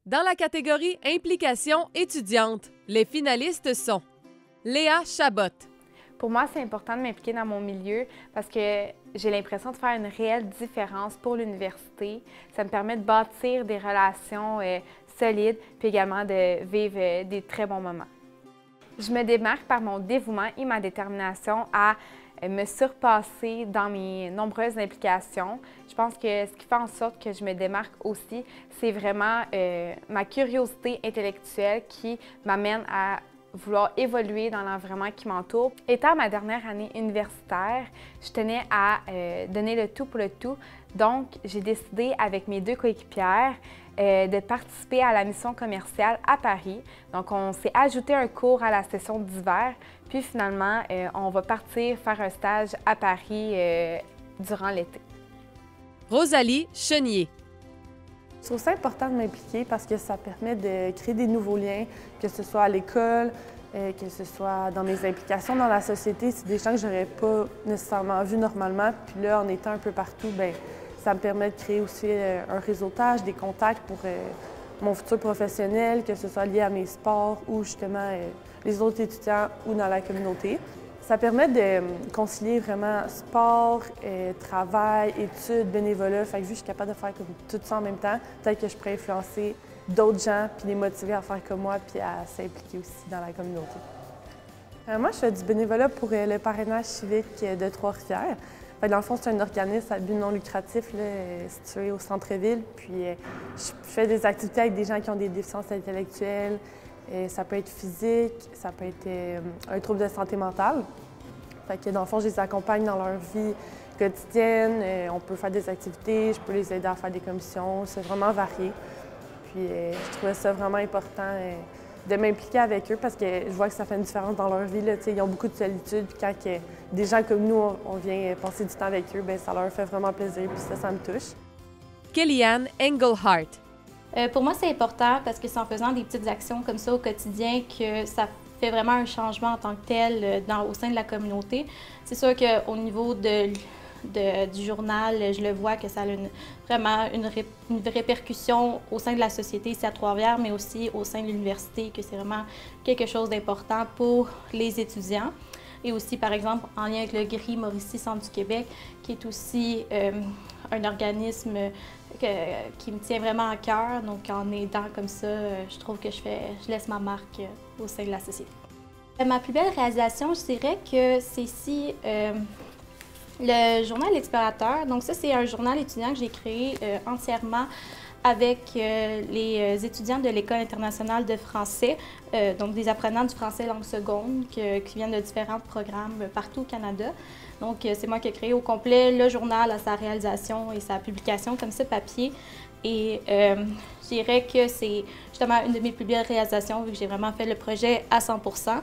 Dans la catégorie Implication étudiante, les finalistes sont Léa Chabot. Pour moi, c'est important de m'impliquer dans mon milieu parce que j'ai l'impression de faire une réelle différence pour l'université. Ça me permet de bâtir des relations solides, puis également de vivre des très bons moments. Je me démarque par mon dévouement et ma détermination à me surpasser dans mes nombreuses implications. Je pense que ce qui fait en sorte que je me démarque aussi, c'est vraiment ma curiosité intellectuelle qui m'amène à vouloir évoluer dans l'environnement qui m'entoure. Étant ma dernière année universitaire, je tenais à donner le tout pour le tout. Donc, j'ai décidé avec mes deux coéquipières de participer à la mission commerciale à Paris. Donc, on s'est ajouté un cours à la session d'hiver. Puis finalement, on va partir faire un stage à Paris durant l'été. Rosalie Chenier. Je trouve ça important de m'impliquer parce que ça permet de créer des nouveaux liens, que ce soit à l'école, que ce soit dans mes implications dans la société. C'est des gens que j'aurais pas nécessairement vus normalement. Puis là, en étant un peu partout, bien, ça me permet de créer aussi un réseautage, des contacts pour mon futur professionnel, que ce soit lié à mes sports ou justement les autres étudiants ou dans la communauté. Ça permet de concilier vraiment sport, travail, études, bénévolat. Fait que vu que je suis capable de faire comme tout ça en même temps, peut-être que je pourrais influencer d'autres gens puis les motiver à faire comme moi puis à s'impliquer aussi dans la communauté. Moi, je fais du bénévolat pour le parrainage civique de Trois-Rivières. Dans le fond, c'est un organisme à but non lucratif là, situé au centre-ville. Puis je fais des activités avec des gens qui ont des déficiences intellectuelles. Ça peut être physique, ça peut être un trouble de santé mentale. Fait que dans le fond, je les accompagne dans leur vie quotidienne. On peut faire des activités, je peux les aider à faire des commissions. C'est vraiment varié. Puis je trouvais ça vraiment important de m'impliquer avec eux parce que je vois que ça fait une différence dans leur vie. Là. Ils ont beaucoup de solitude. Puis quand des gens comme nous, on vient passer du temps avec eux, bien, ça leur fait vraiment plaisir. Puis ça me touche. Kellyanne Engelhardt. Pour moi, c'est important parce que c'est en faisant des petites actions comme ça au quotidien que ça fait vraiment un changement en tant que tel au sein de la communauté. C'est sûr qu'au niveau du journal, je le vois que ça a vraiment une répercussion au sein de la société ici à Trois-Rivières, mais aussi au sein de l'université, que c'est vraiment quelque chose d'important pour les étudiants. Et aussi, par exemple, en lien avec le GRI Mauricie Centre du Québec, qui est aussi un organisme qui me tient vraiment à cœur. Donc, en aidant comme ça, je trouve que je laisse ma marque au sein de la société. Ma plus belle réalisation, je dirais que c'est ici le journal L'Explorateur. Donc, ça, c'est un journal étudiant que j'ai créé entièrement avec les étudiants de l'École internationale de français, donc des apprenants du français langue seconde qui viennent de différents programmes partout au Canada. Donc, c'est moi qui ai créé au complet le journal à sa réalisation et sa publication comme ça, papier. Et je dirais que c'est justement une de mes plus belles réalisations vu que j'ai vraiment fait le projet à 100%.